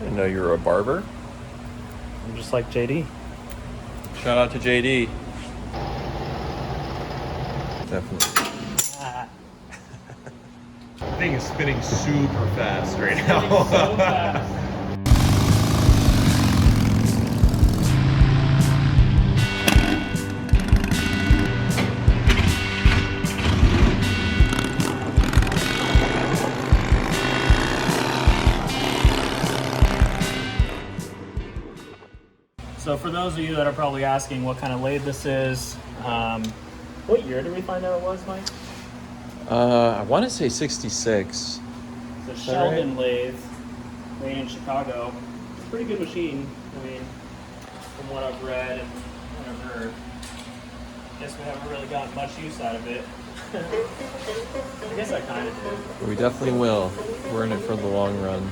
I didn't know you were a barber. I'm just like JD. Shout out to JD. Definitely. The thing is spinning super fast right now. So fast. So for those of you that are probably asking what kind of lathe this is, what year did we find out it was, Mike? I want to say 66. It's a Sheldon lathe made in Chicago. It's a pretty good machine. I mean, from what I've read and what I've heard. I guess we haven't really gotten much use out of it. I guess I kind of did. We definitely will. We're in it for the long run.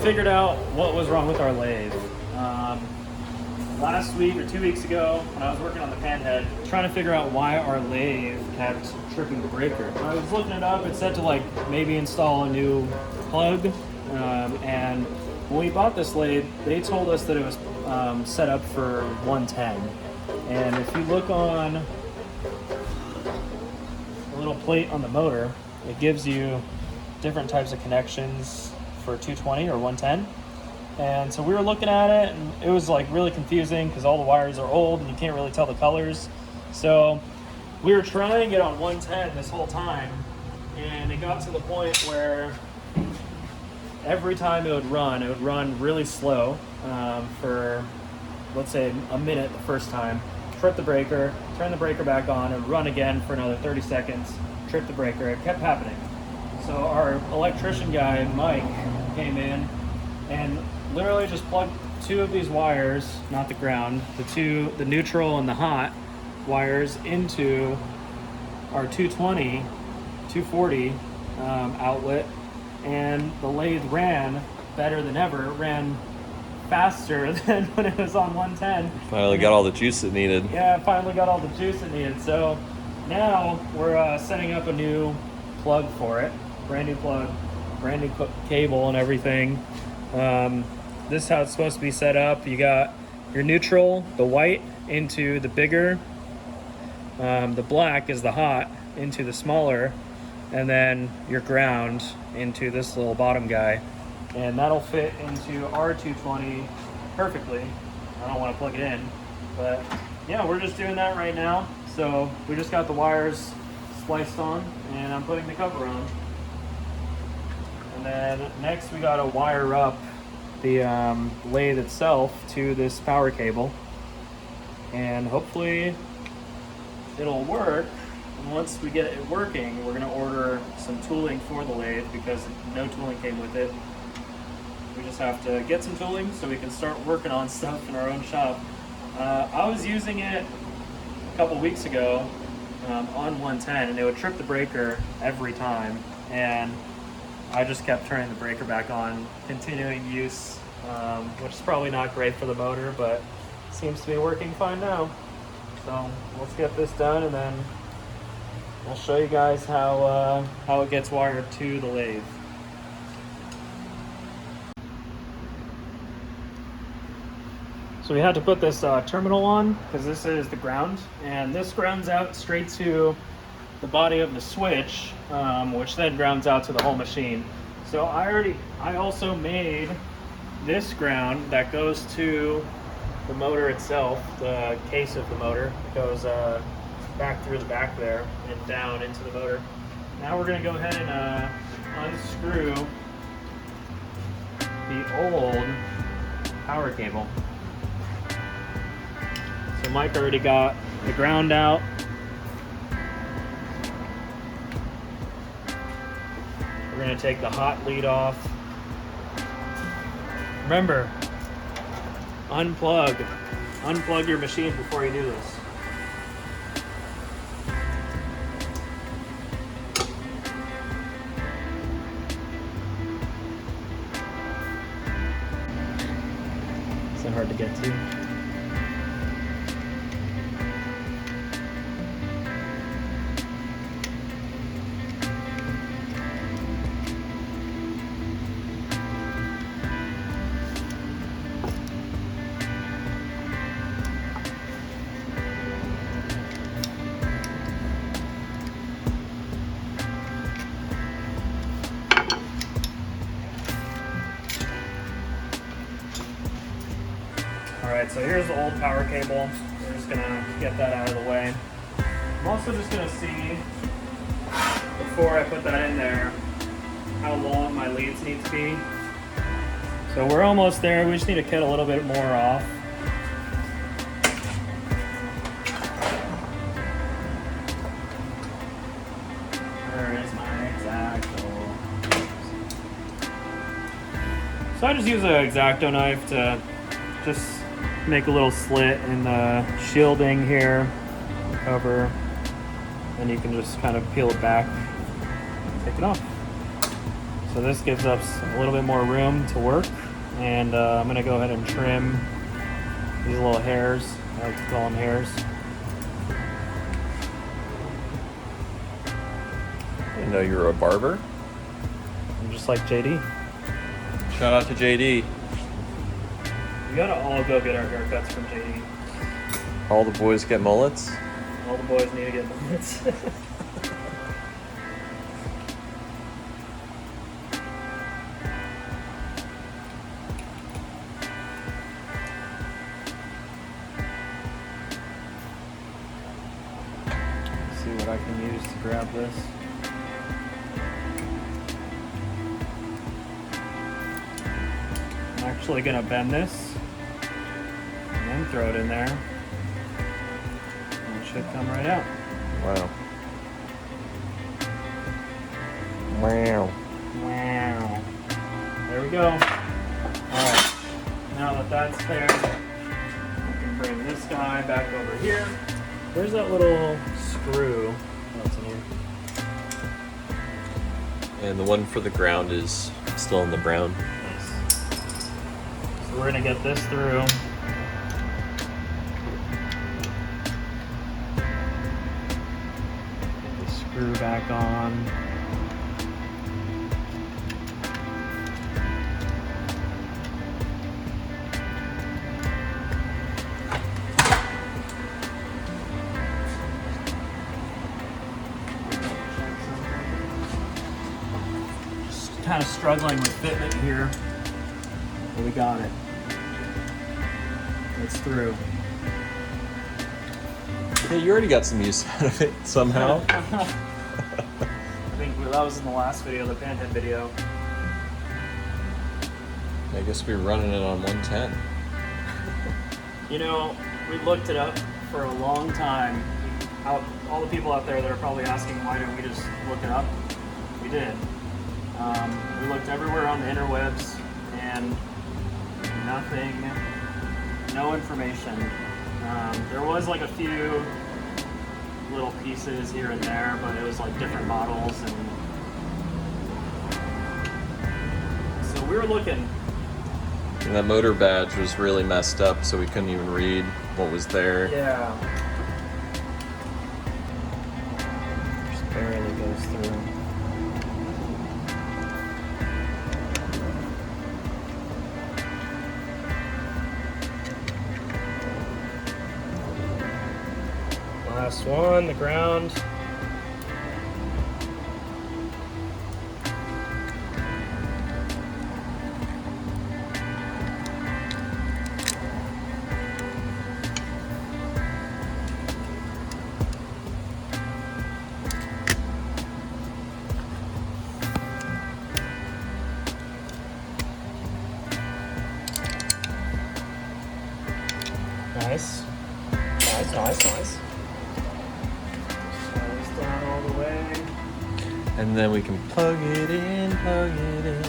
Figured out what was wrong with our lathe. Last week or 2 weeks ago, when I was working on the pan head, trying to figure out why our lathe kept tripping the breaker. When I was looking it up, it said to like maybe install a new plug. And when we bought this lathe, they told us that it was set up for 110. And if you look on the little plate on the motor, it gives you different types of connections for 220 or 110. And so we were looking at it and it was like really confusing because all the wires are old and you can't really tell the colors. So we were trying it on 110 this whole time, and it got to the point where every time it would run really slow for, let's say, a minute the first time, trip the breaker, turn the breaker back on, and run again for another 30 seconds, trip the breaker. It kept happening. So our electrician guy, Mike, came in and literally just plugged two of these wires, not the ground, the neutral and the hot wires into our 220, 240 outlet, and the lathe ran better than ever. It ran faster than when it was on 110. Finally got all the juice it needed. Yeah, finally got all the juice it needed. So now we're setting up a new plug for it. Brand new plug, brand new cable and everything. This is how it's supposed to be set up. You got your neutral, the white, into the bigger. The black is the hot into the smaller, and then your ground into this little bottom guy. And that'll fit into our 220 perfectly. I don't want to plug it in, but yeah, we're just doing that right now. So we just got the wires spliced on, and I'm putting the cover on. And then next we got to wire up the lathe itself to this power cable, and hopefully it'll work. And once we get it working, we're going to order some tooling for the lathe because no tooling came with it. We just have to get some tooling so we can start working on stuff in our own shop. I was using it a couple weeks ago on 110, and it would trip the breaker every time, and I just kept turning the breaker back on, continuing use, which is probably not great for the motor, but seems to be working fine now. So let's get this done, and then I'll show you guys how it gets wired to the lathe. So we had to put this terminal on because this is the ground, and this grounds out straight to the body of the switch, which then grounds out to the whole machine. So I also made this ground that goes to the motor itself, the case of the motor. It goes back through the back there and down into the motor. Now we're going to go ahead and unscrew the old power cable. So Mike already got the ground out. We're gonna take the hot lead off. Remember, unplug your machine before you do this. Is it hard to get to? Alright, so here's the old power cable. We're just gonna get that out of the way. I'm also just gonna see, before I put that in there, how long my leads need to be. So we're almost there. We just need to cut a little bit more off. Where is my X-Acto? So I just use an X-Acto knife to just make a little slit in the shielding here, cover, and you can just kind of peel it back, take it off. So this gives us a little bit more room to work, and I'm gonna go ahead and trim these little hairs. I like to call them hairs. I didn't know you were a barber. I'm just like JD. Shout out to JD. We gotta all go get our haircuts from JD. All the boys get mullets. All the boys need to get mullets. See what I can use to grab this. I'm actually gonna bend this and then throw it in there. And it should come right out. Wow. Wow. Wow. There we go. Alright. Now that that's there, I can bring this guy back over here. Where's that little screw? Oh, it's in here. And the one for the ground is still in the brown. Nice. So we're gonna get this through. Get the screw back on. Kind of struggling with fitment here, but we got it. It's through. Yeah, you already got some use out of it somehow. I think that was in the last video, the panhead video. I guess we were running it on 110. You know, we looked it up for a long time. All the people out there that are probably asking why didn't we just look it up? We did. We looked everywhere on the interwebs and nothing, no information. There was like a few little pieces here and there, but it was like different models, and so we were looking. And that motor badge was really messed up, so we couldn't even read what was there. Yeah. Just barely goes through. Last one, the ground. Nice. Nice, nice, nice. Down all the way. And then we can plug it in, plug it in.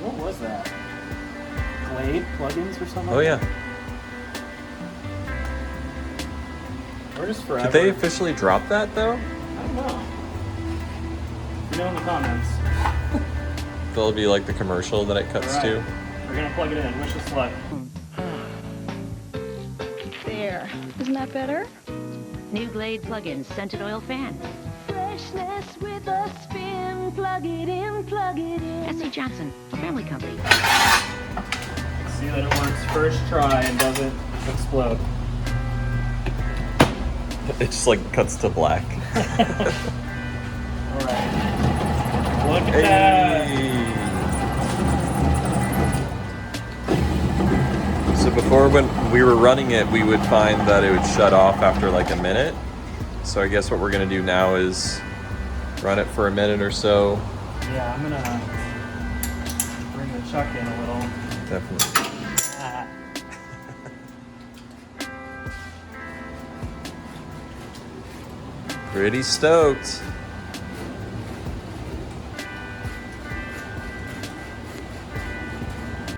What was that? Glade Plug-Ins or something? Oh yeah. We're just forever. Did they officially drop that though? I don't know. You know in the comments. That'll be like the commercial that it cuts All right. to. We're gonna plug it in. Wish us luck. There. Isn't that better? New Glade Plug-Ins scented oil fan. Freshness with a spin. Plug it in, plug it in. S.C. Johnson, family company. See that it works first try and doesn't explode. It just like cuts to black. All right. Look at that. So before when we were running it, we would find that it would shut off after like a minute. So I guess what we're gonna do now is run it for a minute or so. Yeah, I'm gonna bring the chuck in a little. Definitely. Ah. Pretty stoked.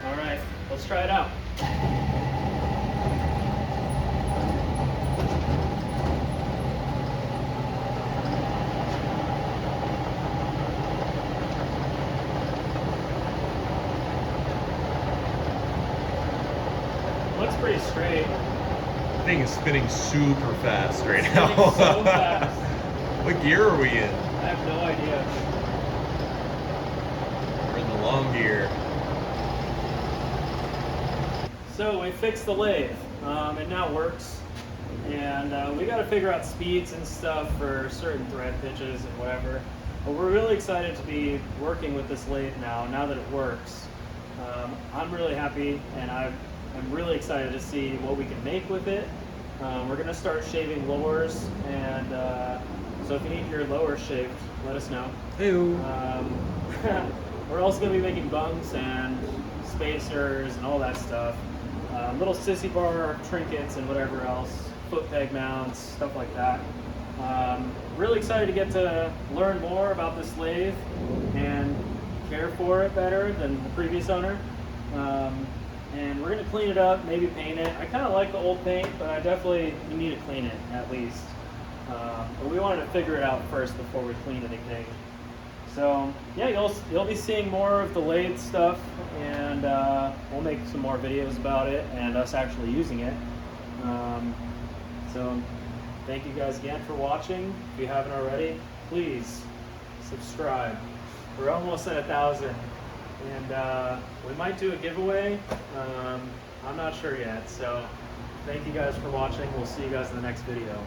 All right, let's try it out. Looks pretty straight. The thing is spinning super fast right Spinning now. so fast. What gear are we in? I have no idea. We're in the long gear. So we fixed the lathe. It now works. And we got to figure out speeds and stuff for certain thread pitches and whatever. But we're really excited to be working with this lathe now that it works. I'm really happy, and I'm really excited to see what we can make with it. We're going to start shaving lowers, and so if you need your lower shaved, let us know. We're also going to be making bungs and spacers and all that stuff. Little sissy bar trinkets and whatever else, foot peg mounts, stuff like that. Really excited to get to learn more about this lathe and care for it better than the previous owner. And we're going to clean it up, maybe paint it. I kind of like the old paint, but I definitely need to clean it at least. But we wanted to figure it out first before we clean anything. So yeah, you'll be seeing more of the lathe stuff, and we'll make some more videos about it and us actually using it. So thank you guys again for watching. If you haven't already, please subscribe. We're almost at 1,000, and we might do a giveaway. I'm not sure yet. So thank you guys for watching. We'll see you guys in the next video.